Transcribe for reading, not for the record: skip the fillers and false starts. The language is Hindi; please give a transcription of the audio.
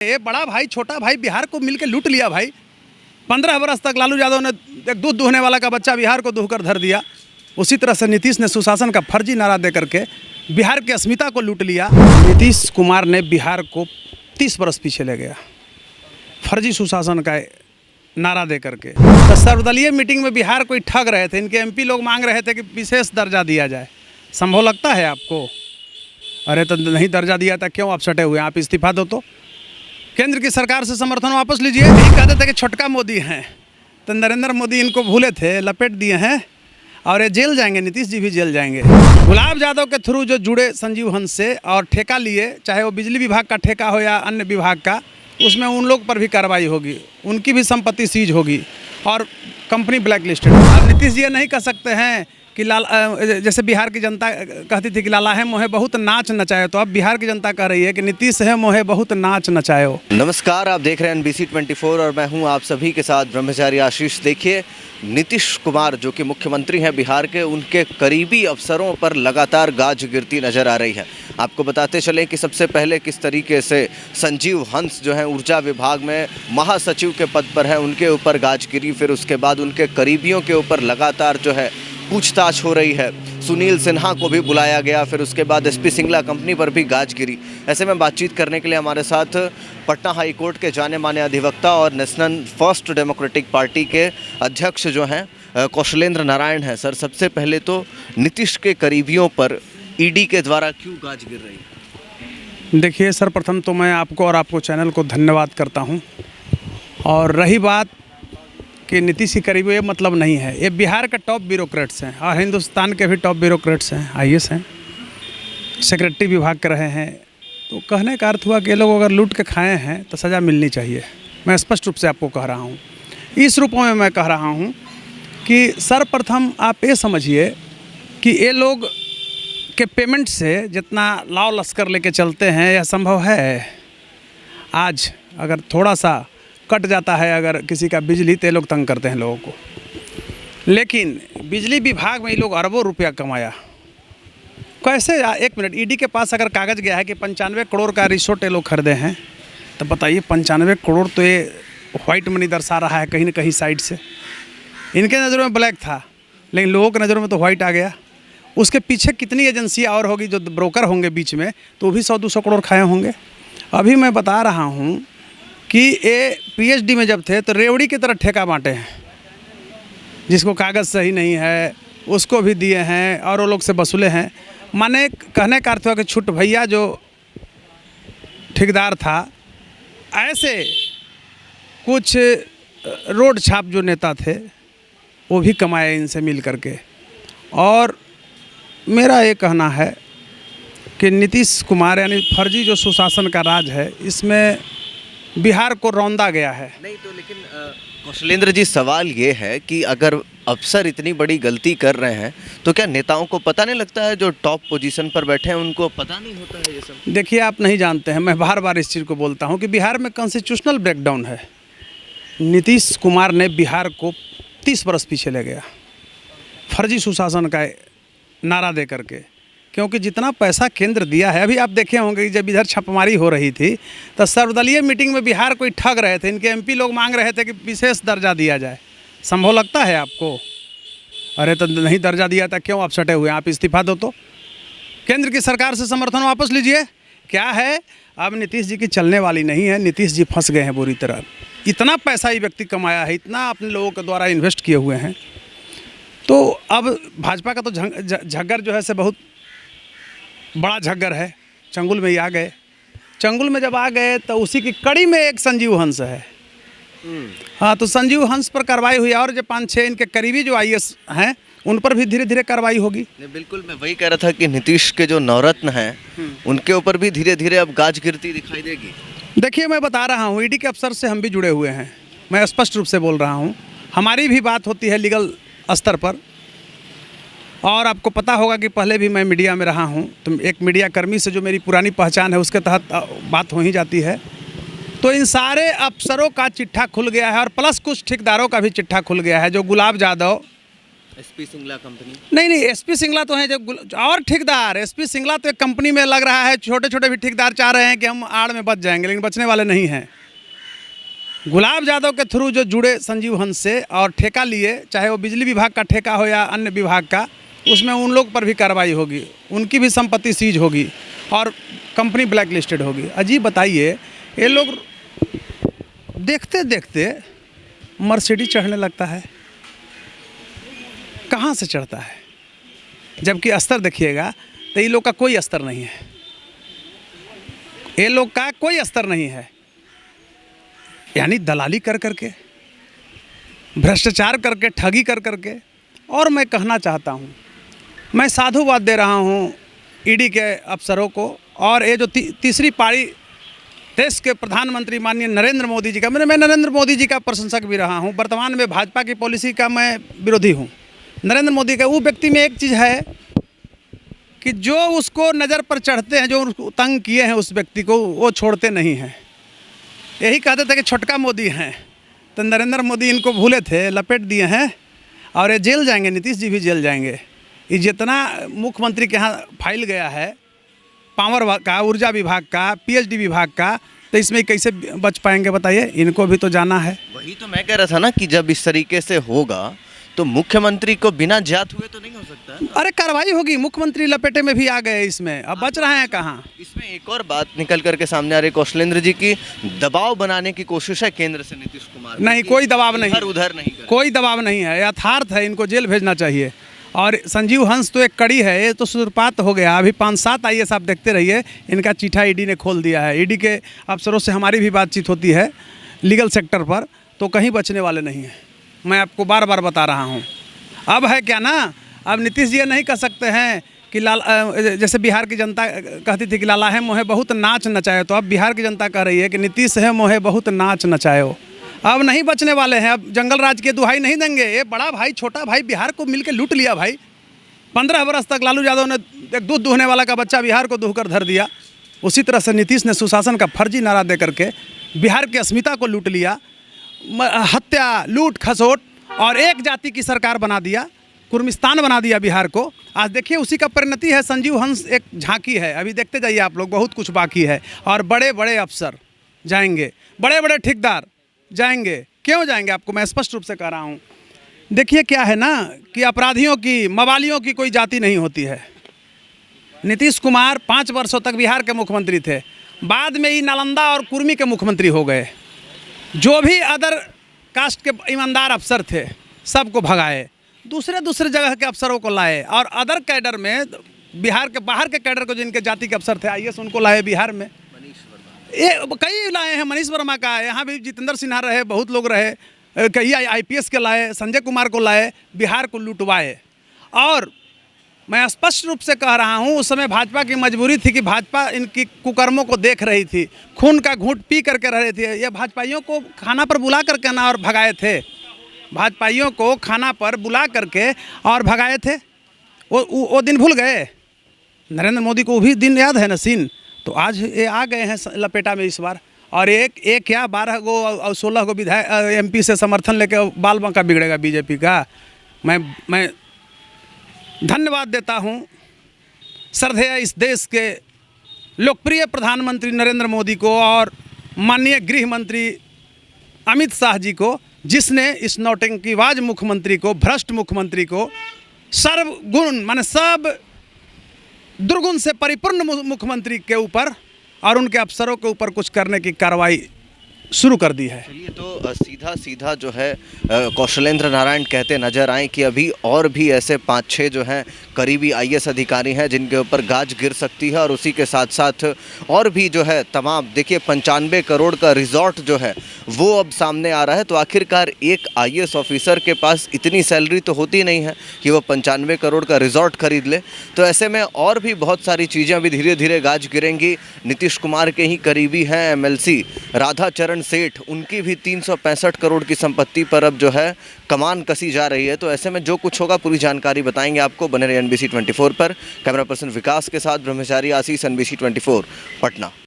ये बड़ा भाई छोटा भाई बिहार को मिलकर लूट लिया भाई। 15 बरस तक लालू यादव ने एक दूध दुहने वाला का बच्चा बिहार को दुहकर धर दिया। उसी तरह से नीतीश ने सुशासन का फर्जी नारा दे करके बिहार की अस्मिता को लूट लिया। नीतीश कुमार ने बिहार को 30 बरस पीछे ले गया फर्जी सुशासन का नारा दे करके। तो सर्वदलीय मीटिंग में बिहार कोई ठग रहे थे, इनके एमपी लोग मांग रहे थे कि विशेष दर्जा दिया जाए। संभव लगता है आपको? अरे तो नहीं दर्जा दिया था, क्यों आप सटे हुए? आप इस्तीफा दो तो केंद्र की सरकार से समर्थन वापस लीजिए। यही कहते थे कि छोटका मोदी हैं, तो नरेंद्र मोदी इनको भूले थे, लपेट दिए हैं और ये जेल जाएंगे। नीतीश जी भी जेल जाएंगे। गुलाब यादव के थ्रू जो जुड़े संजीव हंस से और ठेका लिए, चाहे वो बिजली विभाग का ठेका हो या अन्य विभाग का, उसमें उन लोग पर भी कार्रवाई होगी, उनकी भी संपत्ति सीज होगी और कंपनी ब्लैक लिस्टेड। अब नीतीश जी ये नहीं कह सकते हैं कि जैसे बिहार की जनता कहती थी कि लाला है मोहे बहुत नाच नचायो, तो अब बिहार की जनता कह रही है कि नीतीश है मोहे बहुत नाच नचायो। नमस्कार, आप देख रहे हैं NBC 24 और मैं हूं आप सभी के साथ ब्रह्मचारी आशीष। देखिए, नीतीश कुमार जो कि मुख्यमंत्री हैं बिहार के, उनके करीबी अफसरों पर लगातार गाज गिरती नजर आ रही है। आपको बताते चलें कि सबसे पहले किस तरीके से संजीव हंस जो है ऊर्जा विभाग में महासचिव के पद पर है, उनके ऊपर गाज गिरी। फिर उसके बाद उनके करीबियों के ऊपर लगातार जो है पूछताछ हो रही है। सुनील सिन्हा को भी बुलाया गया, फिर उसके बाद SP सिंगला कंपनी पर भी गाज गिरी। ऐसे में बातचीत करने के लिए हमारे साथ पटना हाई कोर्ट के जाने माने अधिवक्ता और नेशनल फर्स्ट डेमोक्रेटिक पार्टी के अध्यक्ष जो हैं कौशलेंद्र नारायण हैं। सर, सबसे पहले तो नीतीश के करीबियों पर ED के द्वारा क्यों गाज गिर रही है? देखिए सर, प्रथम तो मैं आपको और आपको चैनल को धन्यवाद करता हूँ। और रही बात कि नीतीश के करीबी, ये मतलब नहीं है। ये बिहार के टॉप ब्यूरोक्रेट्स हैं और हिंदुस्तान के भी टॉप ब्यूरोक्रेट्स हैं, IAS हैं, सेक्रेटरी विभाग के रहे हैं। तो कहने का अर्थ हुआ कि ये लोग अगर लूट के खाए हैं तो सज़ा मिलनी चाहिए। मैं स्पष्ट रूप से आपको कह रहा हूँ। इस रूपों में मैं कह रहा हूँ कि सर्वप्रथम आप ये समझिए कि ये लोग के पेमेंट से जितना लाव लश्कर लेके चलते हैं, यह संभव है? आज अगर थोड़ा सा कट जाता है अगर किसी का बिजली, तो ये लोग तंग करते हैं लोगों को। लेकिन बिजली विभाग में ये लोग अरबों रुपया कमाया कैसे? एक मिनट, ED के पास अगर कागज़ गया है कि 95 करोड़ का रिसोर्ट ये लोग खरीदे हैं, तो बताइए 95 करोड़ तो ये वाइट मनी दर्शा रहा है कहीं ना कहीं साइड से। इनके नज़रों में ब्लैक था, लेकिन लोगों के नज़रों में तो वाइट आ गया। उसके पीछे कितनी एजेंसियाँ और होगी जो ब्रोकर होंगे बीच में, तो वो भी 100-200 करोड़ खाए होंगे। अभी मैं बता रहा हूँ कि ये PhD में जब थे तो रेवड़ी की तरह ठेका बांटे हैं। जिसको कागज़ सही नहीं है उसको भी दिए हैं और वो लोग से वसूले हैं। माने कहने का अर्थ हुआ कि छुट भैया जो ठेकेदार था, ऐसे कुछ रोड छाप जो नेता थे वो भी कमाए इनसे मिल करके। और मेरा ये कहना है कि नीतीश कुमार यानी फर्जी जो सुशासन का राज है, इसमें बिहार को रौंदा गया है। नहीं तो लेकिन कौशलेंद्र जी, सवाल ये है कि अगर अफसर इतनी बड़ी गलती कर रहे हैं तो क्या नेताओं को पता नहीं लगता है? जो टॉप पोजीशन पर बैठे हैं उनको पता नहीं होता है ये सब? देखिए, आप नहीं जानते हैं, मैं बार बार इस चीज़ को बोलता हूं कि बिहार में कॉन्स्टिट्यूशनल ब्रेकडाउन है। नीतीश कुमार ने बिहार को 30 बरस पीछे ले गया फर्जी सुशासन का नारा दे करके। क्योंकि जितना पैसा केंद्र दिया है, अभी आप देखे होंगे कि जब इधर छापेमारी हो रही थी तो सर्वदलीय मीटिंग में बिहार कोई ठग रहे थे, इनके एमपी लोग मांग रहे थे कि विशेष दर्जा दिया जाए। संभव लगता है आपको? अरे तो नहीं दर्जा दिया था, क्यों आप सटे हुए? आप इस्तीफा दो तो केंद्र की सरकार से समर्थन वापस लीजिए। क्या है, अब नीतीश जी की चलने वाली नहीं है। नीतीश जी फंस गए हैं बुरी तरह। इतना पैसा ये व्यक्ति कमाया है, इतना अपने लोगों के द्वारा इन्वेस्ट किए हुए हैं। तो अब भाजपा का तो झग्गर जो है से बहुत बड़ा झग्गर है। चंगुल में ही आ गए। चंगुल में जब आ गए तो उसी की कड़ी में एक संजीव हंस है। हाँ, तो संजीव हंस पर कार्रवाई हुई और जो 5-6 इनके करीबी जो IAS हैं उन पर भी धीरे धीरे कार्रवाई होगी। बिल्कुल, मैं वही कह रहा था कि नीतीश के जो नवरत्न हैं उनके ऊपर भी धीरे धीरे अब गाज गिरती दिखाई देगी। देखिए, मैं बता रहा हूँ, ED के अफसर से हम भी जुड़े हुए हैं। मैं स्पष्ट रूप से बोल रहा हूँ, हमारी भी बात होती है लीगल स्तर पर। और आपको पता होगा कि पहले भी मैं मीडिया में रहा हूं, तो एक मीडिया कर्मी से जो मेरी पुरानी पहचान है उसके तहत बात हो ही जाती है। तो इन सारे अफसरों का चिट्ठा खुल गया है और प्लस कुछ ठेकेदारों का भी चिट्ठा खुल गया है। जो गुलाब यादव एसपी सिंगला कंपनी? नहीं नहीं, एसपी सिंगला तो हैं जो और ठेकेदार। एसपी सिंगला तो एक कंपनी में लग रहा है, छोटे छोटे भी ठेकेदार चाह रहे हैं कि हम आड़ में बच जाएंगे, लेकिन बचने वाले नहीं हैं। गुलाब यादव के थ्रू जो जुड़े संजीव हंस से और ठेका लिए, चाहे वो बिजली विभाग का ठेका हो या अन्य विभाग का, उसमें उन लोग पर भी कार्रवाई होगी, उनकी भी संपत्ति सीज होगी और कंपनी ब्लैक लिस्टेड होगी। अजीब बताइए, ये लोग देखते देखते मर्सिडीज चढ़ने लगता है, कहाँ से चढ़ता है? जबकि अस्तर देखिएगा तो ये लोग का कोई अस्तर नहीं है, ये लोग का कोई अस्तर नहीं है। यानी दलाली कर करके, भ्रष्टाचार करके, ठगी कर करके। और मैं कहना चाहता हूँ, मैं साधुवाद दे रहा हूँ ईडी के अफसरों को, और ये जो तीसरी पारी देश के प्रधानमंत्री माननीय नरेंद्र मोदी जी का, मैं नरेंद्र मोदी जी का प्रशंसक भी रहा हूँ, वर्तमान में भाजपा की पॉलिसी का मैं विरोधी हूँ। नरेंद्र मोदी का वो व्यक्ति में एक चीज़ है कि जो उसको नज़र पर चढ़ते हैं, जो उसको तंग किए हैं उस व्यक्ति को, वो छोड़ते नहीं हैं। यही कहते थे कि छोटका मोदी हैं, तो नरेंद्र मोदी इनको भूले थे, लपेट दिए हैं और ये जेल जाएंगे, नीतीश जी भी जेल जाएंगे। ये जितना मुख्यमंत्री के यहाँ फाइल गया है, पावर का, ऊर्जा विभाग का, पीएचडी विभाग का, तो इसमें कैसे बच पाएंगे बताइए? इनको भी तो जाना है। वही तो मैं कह रहा था ना कि जब इस तरीके से होगा तो मुख्यमंत्री को बिना जात हुए तो नहीं हो सकता है। अरे कार्रवाई होगी, मुख्यमंत्री लपेटे में भी आ गए इसमें, अब बच रहे हैं कहाँ? इसमें एक और बात निकल करके सामने आ रही कौशलेंद्र जी की, दबाव बनाने की कोशिश है केंद्र से नीतीश कुमार। नहीं, कोई दबाव नहीं, इधर उधर नहीं, कोई दबाव नहीं है, यथार्थ है, इनको जेल भेजना चाहिए। और संजीव हंस तो एक कड़ी है, ये तो सूत्रपात हो गया। अभी 5-7 आईएएस आप देखते रहिए, इनका चिट्ठा ईडी ने खोल दिया है। ईडी के अफसरों से हमारी भी बातचीत होती है लीगल सेक्टर पर, तो कहीं बचने वाले नहीं हैं। मैं आपको बार बार बता रहा हूँ। अब है क्या ना, अब नीतीश जी नहीं कह सकते हैं कि जैसे बिहार की जनता कहती थी कि लाला है मोहे बहुत नाच नचाए, तो अब बिहार की जनता कह रही है कि नीतीश है मोहे बहुत नाच नचाए। अब नहीं बचने वाले हैं, अब जंगल राज की दुहाई नहीं देंगे। ये बड़ा भाई छोटा भाई बिहार को मिलकर लूट लिया भाई। 15 बरस तक लालू यादव ने एक दूध दुहने वाला का बच्चा बिहार को दुहकर धर दिया। उसी तरह से नीतीश ने सुशासन का फर्जी नारा दे करके बिहार की अस्मिता को लूट लिया, हत्या, लूट खसोट और एक जाति की सरकार बना दिया, कुर्मिस्तान बना दिया बिहार को। आज देखिए उसी का परिणति है। संजीव हंस एक झांकी है, अभी देखते जाइए आप लोग, बहुत कुछ बाकी है। और बड़े बड़े अफसर जाएंगे, बड़े बड़े ठेकेदार जाएंगे। क्यों जाएंगे? आपको मैं स्पष्ट रूप से कह रहा हूँ। देखिए क्या है ना कि अपराधियों की, मवालियों की कोई जाति नहीं होती है। नीतीश कुमार 5 वर्षों तक बिहार के मुख्यमंत्री थे, बाद में ही नालंदा और कुर्मी के मुख्यमंत्री हो गए। जो भी अदर कास्ट के ईमानदार अफसर थे सबको भगाए, दूसरे जगह के अफसरों को लाए, और अदर कैडर में बिहार के बाहर के कैडर को, जिनके जाति के अफसर थे आईएएस, उनको लाए बिहार में। ये कई लाए हैं, मनीष वर्मा का, यहाँ भी जितेंद्र सिन्हा रहे, बहुत लोग रहे, कई आईपीएस के लाए, संजय कुमार को लाए, बिहार को लुटवाए। और मैं स्पष्ट रूप से कह रहा हूँ, उस समय भाजपा की मजबूरी थी कि भाजपा इनकी कुकर्मों को देख रही थी, खून का घूंट पी करके रह रहे थे। ये भाजपाइयों को खाना पर बुला करके ना और भगाए थे, भाजपाइयों को खाना पर बुला करके और भगाए थे। वो दिन भूल गए? नरेंद्र मोदी को भी दिन याद है ना सीन? तो आज ये आ गए हैं लपेटा में इस बार, और एक क्या 12 गो और 16 गो विधायक एमपी से समर्थन लेके बाल बांका बिगड़ेगा बीजेपी का। मैं धन्यवाद देता हूं श्रद्धेय इस देश के लोकप्रिय प्रधानमंत्री नरेंद्र मोदी को और माननीय गृह मंत्री अमित शाह जी को, जिसने इस नौटंकीबाज मुख्यमंत्री को, भ्रष्ट मुख्यमंत्री को, सर्वगुण माने सब दुर्गुण से परिपूर्ण मुख्यमंत्री के ऊपर और उनके अफसरों के ऊपर कुछ करने की कार्रवाई शुरू कर दी है। चलिए, तो सीधा जो है कौशलेंद्र नारायण कहते नजर आए कि अभी और भी ऐसे 5-6 जो हैं करीबी आईएएस अधिकारी हैं जिनके ऊपर गाज गिर सकती है, और उसी के साथ साथ और भी जो है तमाम, देखिए 95 करोड़ का रिजॉर्ट जो है वो अब सामने आ रहा है। तो आखिरकार एक आईएएस ऑफिसर के पास इतनी सैलरी तो होती नहीं है कि वो 95 करोड़ का रिजॉर्ट खरीद ले। तो ऐसे में और भी बहुत सारी चीज़ें अभी धीरे धीरे गाज गिरेंगी। नीतीश कुमार के ही करीबी हैं एमएलसी राधा चरण सेठ, उनकी भी 365 करोड़ की संपत्ति पर अब जो है कमान कसी जा रही है। तो ऐसे में जो कुछ होगा पूरी जानकारी बताएंगे आपको। बने रहिए NBC 24 पर। कैमरा पर्सन विकास के साथ ब्रह्मचारी आशीष, NBC 24 पटना।